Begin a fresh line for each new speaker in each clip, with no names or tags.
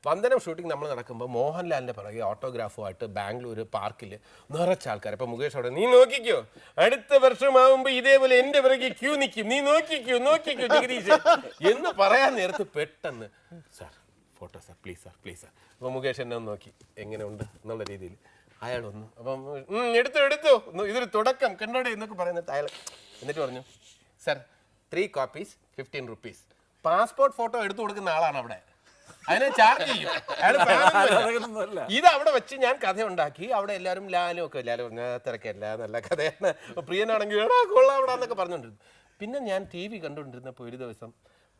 വന്ദനം ഷൂട്ടിംഗ് നമ്മൾ നടക്കുമ്പോൾ മോഹൻലാലിൻ്റെ പിറകെ ഓട്ടോഗ്രാഫുമായിട്ട് ബാംഗ്ലൂർ പാർക്കിൽ നിറച്ച ആൾക്കാർ. അപ്പോൾ മുകേഷ് അവിടെ നീ നോക്കിക്കോ, അടുത്ത വർഷമാകുമ്പോൾ ഇതേപോലെ എൻ്റെ പിറകെ ക്യൂ നിൽക്കും, നീ നോക്കിക്കോ ജഗദീഷ് എന്ന് പറയാൻ നേരത്ത് പെട്ടെന്ന് sir photo sir please sir. അപ്പോൾ മുകേഷ് എന്നെ ഒന്ന് നോക്കി എങ്ങനെ ഉണ്ട് എന്നുള്ള രീതിയിൽ അയാളൊന്ന് അപ്പം എടുത്തു ഇതൊരു തുടക്കം കണ്ടോടെ എന്നൊക്കെ പറയുന്നത് അയാൾ എന്നിട്ട് പറഞ്ഞു sir 3 copies 15 rupees. Passport photo എടുത്തു കൊടുക്കുന്ന ആളാണ് അവിടെ, അതിനെ ചാർജ് ചെയ്യും അയാൾ. ഇത് അവിടെ വെച്ച് ഞാൻ കഥ ഉണ്ടാക്കി. അവിടെ എല്ലാവരും ലാലും തിരക്കല്ല നല്ല കഥയാണ്, പ്രിയനാണെങ്കിൽ കൊള്ളാവിടാന്നൊക്കെ പറഞ്ഞുകൊണ്ടിരുന്നു. പിന്നെ ഞാൻ TV കണ്ടുകൊണ്ടിരുന്നപ്പോൾ ഒരു ദിവസം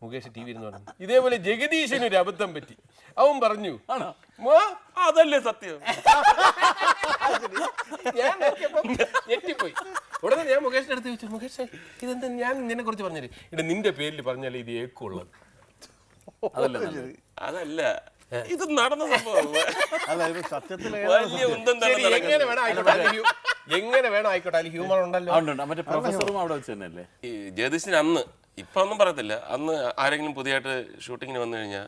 മുകേഷ് TV ഇരുന്ന് പറഞ്ഞു ഇതേപോലെ ജഗദീശന് ഒരു അബദ്ധം പറ്റി. അവൻ പറഞ്ഞു
അതല്ലേ സത്യം.
ഞാൻ ഞെട്ടിപ്പോയി. ഉടനെ ഞാൻ മുകേഷിന്റെ അടുത്ത് ചോദിച്ചു, മുകേഷ് ഇതെന്താ ഞാൻ നിന്നെ കുറിച്ച് പറഞ്ഞത്? ഇവിടെ നിന്റെ പേരിൽ പറഞ്ഞാലേ ഇത് ഏക്കുള്ളത്.
അതല്ല ഇത് നടന്ന സംഭവം.
എങ്ങനെ വേണം ആയിക്കോട്ടെ, അതിൽ ഹ്യൂമർ ഉണ്ടല്ലോ.
പ്രൊഫസറും അവിടെ വെച്ച് തന്നെയല്ലേ
ഈ ജ്യോതിഷിന് അന്ന് ഇപ്പൊ ഒന്നും പറയത്തില്ല, അന്ന് ആരെങ്കിലും പുതിയതായിട്ട് ഷൂട്ടിങ്ങിന് വന്നു കഴിഞ്ഞാൽ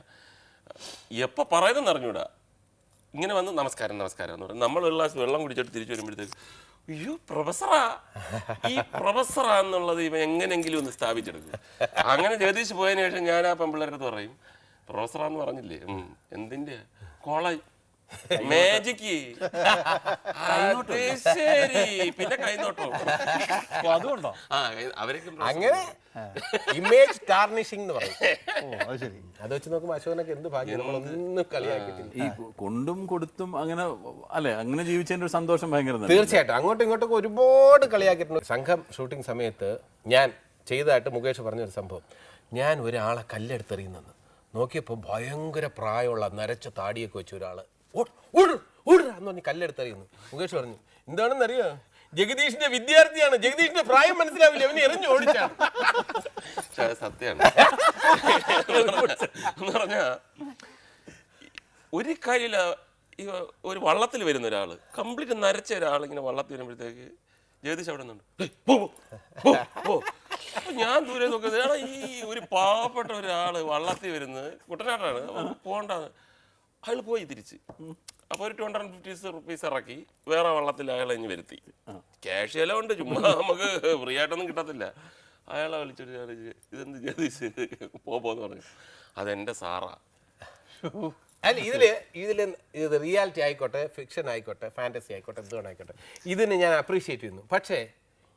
എപ്പോൾ പറയുന്നതെന്ന് അറിഞ്ഞൂടാ. ഇങ്ങനെ വന്ന് നമസ്കാരം എന്ന് പറയും. നമ്മൾ ഒരു ഗ്ലാസ് വെള്ളം കുടിച്ചിട്ട് തിരിച്ചു വരുമ്പോഴത്തേക്ക് അയ്യോ പ്രൊഫസറാ, ഈ പ്രൊഫസറാ എന്നുള്ളത് ഇവ എങ്ങനെയെങ്കിലും ഒന്ന് സ്ഥാപിച്ചെടുക്കും. അങ്ങനെ ജഗദീഷ് പോയതിനു ശേഷം ഞാൻ ആ പെമ്പിള്ളേരടുത്ത് പറയും പ്രൊഫസറാന്ന് പറഞ്ഞില്ലേ, എന്തിന്റെ കോളേജ് മാജിക്ക്, ശരി പിന്നെ കൈനോട്ടോ
അതുകൊണ്ടോ
അവരൊക്കെ
അങ്ങനെ ഇമേജ് ടാർണിഷിംഗ് എന്ന് പറയും. അത് വെച്ച് നോക്കുമ്പോൾ അശോകനൊക്കെ എന്ത് ഭാഗ്യം, നമ്മളൊന്നും കളിയാക്കിയിട്ടില്ല.
ഈ കൊണ്ടും കൊടുത്തും അങ്ങനെ അല്ലെ, അങ്ങനെ ജീവിച്ചതിന്റെ ഒരു സന്തോഷം ഭയങ്കര.
തീർച്ചയായിട്ടും അങ്ങോട്ടും ഇങ്ങോട്ടൊക്കെ ഒരുപാട് കളിയാക്കിയിട്ടുണ്ട്. സംഘം ഷൂട്ടിംഗ് സമയത്ത് ഞാൻ ചെയ്തതായിട്ട് മുകേഷ് പറഞ്ഞൊരു സംഭവം, ഞാൻ ഒരാളെ കല്ലെടുത്തെറിയുന്നെന്ന് നോക്കിയപ്പോൾ ഭയങ്കര പ്രായമുള്ള നരച്ച താടിയൊക്കെ വെച്ച ഒരാള് എന്ന് പറഞ്ഞ് കല്ലെടുത്തറിയുന്നു. മുകേഷ് പറഞ്ഞു എന്താണെന്നറിയോ, ജഗദീഷിന്റെ വിദ്യാർത്ഥിയാണ്, ജഗദീഷിന്റെ പ്രായം മനസ്സിലാവില്ല, അവന് എറിഞ്ഞു ഓടിച്ചാണ്.
സത്യമാണ്. എന്ന് പറഞ്ഞാ ഒരു കാര്യമില്ല, ഈ ഒരു വള്ളത്തിൽ വരുന്ന ഒരാള് കംപ്ലീറ്റ് നരച്ച ഒരാൾ ഇങ്ങനെ വള്ളത്തിൽ വരുമ്പോഴത്തേക്ക് ജഗദീഷ് അവിടെ നിന്നുണ്ട്. അപ്പൊ ഞാൻ ദൂരെ നോക്കുന്നത് ഈ ഒരു പാവപ്പെട്ട ഒരാള് വള്ളത്തിൽ വരുന്നത് കുട്ടനാട്ടാണ്, പോകണ്ടാന്ന്. അയാൾ പോയി തിരിച്ച്. അപ്പോൾ ഒരു 250 rupees ഇറക്കി വേറെ വള്ളത്തിൽ അയാളെ ഇനി വരുത്തി. ക്യാഷ് എല്ലാം ഉണ്ട്, ചുമ്മാ നമുക്ക് ഫ്രീ ആയിട്ടൊന്നും കിട്ടത്തില്ല. അയാളെ വിളിച്ചൊരു ഇതെന്ത് ജഗദീഷ് പോന്ന് പറഞ്ഞു, അതെന്റെ സാറാ.
അല്ല ഇത് റിയാലിറ്റി ആയിക്കോട്ടെ, ഫിക്ഷൻ ആയിക്കോട്ടെ, ഫാന്റസി ആയിക്കോട്ടെ, എന്തുകൊണ്ടായിക്കോട്ടെ, ഇതിന് ഞാൻ അപ്രീഷിയേറ്റ് ചെയ്യുന്നു. പക്ഷേ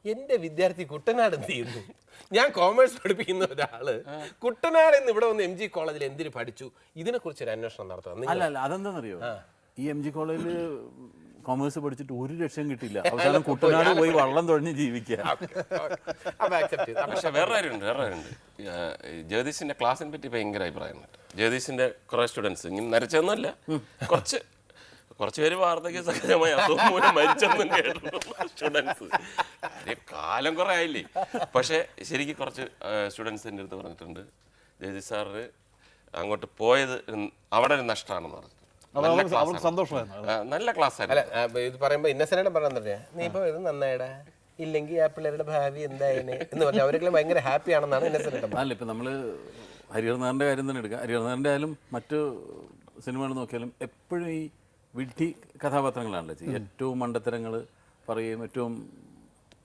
എൻ്റെ വിദ്യാർത്ഥി കുട്ടനാട് എന്ത് ചെയ്യുന്നു? ഞാൻ കോമേഴ്സ് പഠിപ്പിക്കുന്ന ഒരാള് കുട്ടനാട് എന്ന് ഇവിടെ വന്ന് MG കോളേജിൽ എന്തിനു പഠിച്ചു, ഇതിനെക്കുറിച്ച് ഒരു അന്വേഷണം നടത്താം.
അല്ല അതെന്താണെന്നറിയോ, ഈ MG കോളേജിൽ കോമേഴ്സ് പഠിച്ചിട്ട് ഒരു രക്ഷയും കിട്ടിയില്ല. അവസാനം കുട്ടനാട് പോയി വള്ളം തുഴഞ്ഞ് ജീവിക്കുക.
പക്ഷെ വേറെ കാര്യമുണ്ട്. ജഗദീഷിന്റെ ക്ലാസ്സിനെ പറ്റി ഭയങ്കര അഭിപ്രായമുണ്ട്. ജഗദീഷിന്റെ കുറെ സ്റ്റുഡൻസ് ഇങ്ങനെ നരച്ചൊന്നുമല്ല, കുറച്ച് പേര് വാർദ്ധക്യ സഹജമായി അസുഖം മൂലം മരിച്ചെന്നും കേട്ടിട്ടുണ്ട് സ്റ്റുഡൻസ്. കാലം കുറെ ആയില്ലേ. പക്ഷെ ശരിക്കും കുറച്ച് സ്റ്റുഡൻസ് എൻ്റെ അടുത്ത് പറഞ്ഞിട്ടുണ്ട്, ജഗദീഷ് സാറ് അങ്ങോട്ട് പോയത് അവിടെ ഒരു നഷ്ടമാണെന്ന് പറഞ്ഞു. നല്ല ക്ലാസ് ആയിരുന്നു.
ഇത് പറയുമ്പോ ഇന്നസെന്റ് പറയാൻ തന്നെ നീ ഇപ്പൊ ഇത് നന്നായിടാ, ഇല്ലെങ്കിൽ ആ പിള്ളേരുടെ ഭാവി എന്തായാലും എന്ന് പറഞ്ഞാൽ അവരെല്ലാം ഭയങ്കര ഹാപ്പി ആണെന്നാണ് ഇന്നസെന്റ്.
അല്ല ഇപ്പൊ നമ്മള് ഹരിഹരനാഥന്റെ കാര്യം തന്നെ എടുക്കാം. ഹരിഹരനാഥന്റെ ആയാലും മറ്റു സിനിമകൾ നോക്കിയാലും എപ്പോഴും ഈ വിഡ്ഢി കഥാപാത്രങ്ങളാണല്ലോ ചെയ്യുക. ഏറ്റവും മണ്ടത്തരങ്ങൾ പറയുകയും ഏറ്റവും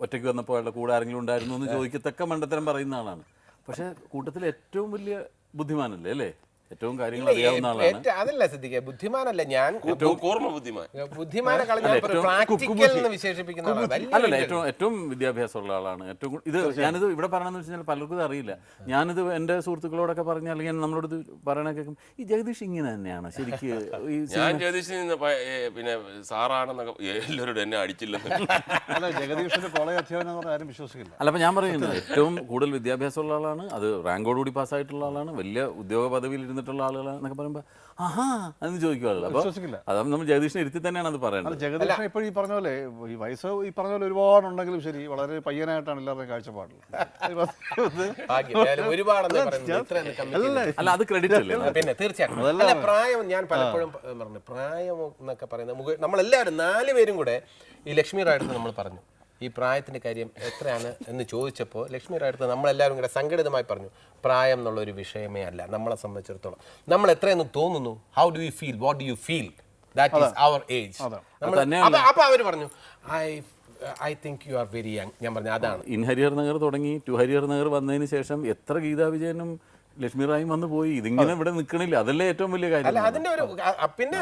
ഒറ്റയ്ക്ക് വന്നപ്പോൾ അയാളുടെ കൂടെ ആരെങ്കിലും ഉണ്ടായിരുന്നു എന്ന് ചോദിക്കത്തക്ക മണ്ടത്തരം പറയുന്ന ആളാണ്. പക്ഷെ കൂട്ടത്തിൽ ഏറ്റവും വലിയ ബുദ്ധിമാനല്ലേ അല്ലേ, ഏറ്റവും കാര്യങ്ങൾ അറിയാവുന്ന ആളാണ്.
അതല്ല ശ്രദ്ധിക്കുക, ബുദ്ധിമാനല്ല ഞാൻ, ബുദ്ധിമാനെ
അല്ലല്ല, ഏറ്റവും വിദ്യാഭ്യാസമുള്ള ആളാണ്. ഏറ്റവും ഇത് ഞാനിത് ഇവിടെ പറയണമെന്ന് വെച്ചാൽ പലർക്കും ഇത് അറിയില്ല. ഞാനിത് എൻ്റെ സുഹൃത്തുക്കളോടൊക്കെ പറഞ്ഞ അല്ലെങ്കിൽ നമ്മളോട് ഇത് പറയണ കേൾക്കും, ഈ ജഗദീഷ് ഇങ്ങനെ തന്നെയാണ് ശരിക്ക്.
ഞാൻ ജഗദീഷിന് പിന്നെ സാറാണെന്നൊക്കെ എല്ലാവരോടും എന്നെ അടിച്ചില്ലെന്ന്.
ജഗദീഷിന്റെ കോളേജ് അധ്യാപനം ആരും വിശ്വസിക്കില്ല.
അല്ല അപ്പൊ ഞാൻ പറയുന്നത് ഏറ്റവും കൂടുതൽ വിദ്യാഭ്യാസമുള്ള ആളാണ്, അത് റാങ്കോടുകൂടി പാസ്സായിട്ടുള്ള ആളാണ്, വലിയ ഉദ്യോഗ പദവിയിൽ ഇരുന്നിട്ടുള്ള ആളുകളെന്നൊക്കെ പറയുമ്പോൾ ആഹാ അതെന്ന് ചോദിക്കുമല്ലോ. അപ്പോൾ അത് നമ്മൾ ജഗദീഷിനെ ഇരുത്തി തന്നെയാണ് അത് പറയുന്നത്.
ജഗദീഷിനെ ഇപ്പോഴും ഈ പറഞ്ഞ പോലെ ഈ വയസ്സ് ഈ പറഞ്ഞ പോലെ ഒരുപാടുണ്ടെങ്കിലും ശരി, വളരെ പയ്യനായിട്ടാണ് എല്ലാവരുടെയും കാഴ്ചപ്പാടിൽ.
അല്ല അത് ക്രെഡിറ്റ് അല്ലേ.
പിന്നെ തീർച്ചയായിട്ടും പ്രായം ഞാൻ പലപ്പോഴും പറഞ്ഞു, പ്രായം എന്നൊക്കെ പറയുന്നത് നമ്മളെല്ലാവരും 4 പേരും കൂടെ ഈ ലക്ഷ്മി റായിഡത്ത് നമ്മൾ പറഞ്ഞു ഈ പ്രായത്തിൻ്റെ കാര്യം എത്രയാണ് എന്ന് ചോദിച്ചപ്പോൾ ലക്ഷ്മിയുടെ അടുത്ത് നമ്മളെല്ലാവരും കൂടെ സംഘടിതമായി പറഞ്ഞു പ്രായം എന്നുള്ളൊരു വിഷയമേ അല്ല നമ്മളെ സംബന്ധിച്ചിടത്തോളം നമ്മൾ എത്രയെന്ന് തോന്നുന്നു how do you feel what do you feel that is our age അപ്പോൾ അവർ പറഞ്ഞു I think you are very young. ഞാൻ പറഞ്ഞു അതാണ്
ഇൻ ഹരിഹർ നഗർ തുടങ്ങി ടു ഹരിഹർ നഗർ വന്നതിന് ശേഷം എത്ര ഗീതാ വിജയനും ലക്ഷ്മി റായും വന്നു പോയി. ഇതിങ്ങനെ ഇവിടെ നിൽക്കണില്ല, അതല്ലേ ഏറ്റവും വലിയ കാര്യം.
അല്ല അതിന്റെ ഒരു പിന്നെ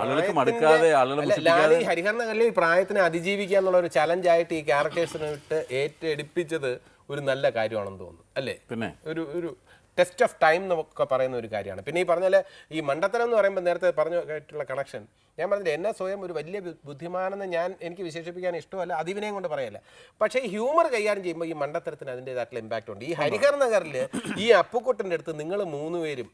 ആളുകൾക്ക് മടുക്കാതെ ആളുകളെ
ഹരിഹർ നഗറിൽ ഈ പ്രായത്തിനെ അതിജീവിക്കുക എന്നുള്ള ഒരു ചലഞ്ചായിട്ട് ഈ ക്യാരക്ടേഴ്സിനെ വിട്ട് ഏറ്റെടുപ്പിച്ചത് ഒരു നല്ല കാര്യമാണെന്ന് തോന്നുന്നു അല്ലേ?
പിന്നെ
ഒരു ടെസ്റ്റ് ഓഫ് ടൈം എന്നൊക്കെ പറയുന്ന ഒരു കാര്യമാണ്. പിന്നെ ഈ പറഞ്ഞാൽ ഈ മണ്ടത്തരം എന്ന് പറയുമ്പോൾ നേരത്തെ പറഞ്ഞു കേട്ടുള്ള കണക്ഷൻ ഞാൻ പറഞ്ഞില്ല, എന്നെ സ്വയം ഒരു വലിയ ബുദ്ധിമാനെന്ന് എനിക്ക് വിശേഷിപ്പിക്കാൻ ഇഷ്ടമല്ല, അതിവിനെയും കൊണ്ട് പറയല്ല. പക്ഷേ ഈ ഹ്യൂമർ കൈകാര്യം ചെയ്യുമ്പോൾ ഈ മണ്ടത്തരത്തിന് അതിൻ്റെതായിട്ടുള്ള ഇമ്പാക്റ്റ് ഉണ്ട്. ഈ ഹരിഹർ നഗറിൽ ഈ അപ്പുക്കുട്ടൻ്റെ അടുത്ത് നിങ്ങൾ 3 പേരും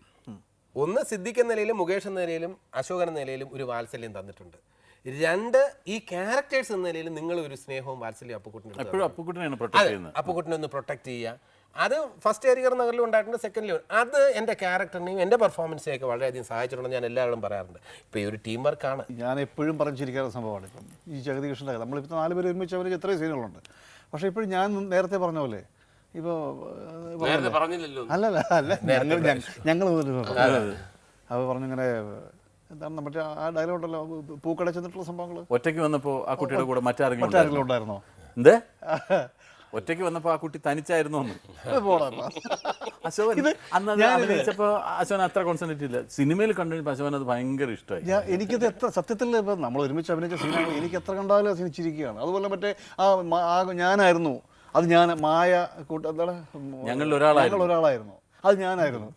ഒന്ന് സിദ്ദിഖ് എന്ന നിലയിലും മുകേഷ് എന്ന നിലയിലും അശോകൻ എന്ന നിലയിലും ഒരു വാത്സല്യം തന്നിട്ടുണ്ട്. 2 ഈ ക്യാരക്ടേഴ്സ് എന്ന നിലയിൽ നിങ്ങൾ ഒരു സ്നേഹവും വാത്സല്യം അപ്പുക്കുട്ടനെ ഒന്ന് പ്രൊട്ടക്ട് ചെയ്യുക. അത് ഫസ്റ്റ് ഹരിഹർ നഗറിലും ഉണ്ടായിട്ടുണ്ട്, സെക്കൻഡിലും. അത് എൻ്റെ ക്യാരക്ടറിനെയും എൻ്റെ പെർഫോമൻസിനെയൊക്കെ വളരെയധികം സഹായിച്ചിട്ടുണ്ടെന്ന് ഞാൻ എല്ലാവരും പറയാറുണ്ട്. ഇപ്പോൾ ഈ ഒരു ടീം വർക്കാണ്.
ഞാൻ എപ്പോഴും പറഞ്ഞിരിക്കാറുള്ള സംഭവമാണ്. ഇപ്പം ഈ ജഗദീഷിൻ്റെ നമ്മളിപ്പോൾ 4 പേര് ഒരുമിച്ച് അവർ എത്രയും സീനുകളുണ്ട്. പക്ഷേ ഇപ്പോഴും ഞാൻ നേരത്തെ പറഞ്ഞ പോലെ ഇപ്പോൾ അല്ല ഞങ്ങൾ അത് പറഞ്ഞിങ്ങനെ എന്താണ് നമ്മുടെ ആ ഡയലോഗ് ഉണ്ടല്ലോ, പൂക്കട ചെന്നിട്ടുള്ള സംഭവങ്ങൾ.
ഒറ്റയ്ക്ക് വന്നപ്പോൾ ആ കുട്ടിയുടെ കൂടെ മറ്റാരെങ്കിലും
ഉണ്ടായിരുന്നോ?
എന്തേ ഒറ്റയ്ക്ക് വന്നപ്പോൾ ആ കുട്ടി തനിച്ചായിരുന്നു എന്ന് അശോകൻ അന്ന് അഭിനയിച്ചപ്പോൾ അശോകൻ അത്ര കോൺസെൻട്രേറ്റ് ഇല്ല. സിനിമയിൽ കണ്ടുകഴിഞ്ഞപ്പോൾ അശോകൻ അത് ഭയങ്കര ഇഷ്ടമായി.
എനിക്കത് എത്ര സത്യത്തിൽ ഇപ്പം നമ്മൾ ഒരുമിച്ച് അഭിനയിച്ച സീനാണ് എനിക്ക് എത്ര കണ്ടാലും ചിരിച്ചിരിക്കുകയാണ്. അതുപോലെ മറ്റേ ഞാനായിരുന്നു അത്, ഞാൻ മായ എന്താണ്
ഞങ്ങളിൽ ഒരാളായിരുന്നു
അത് ഞാനായിരുന്നു.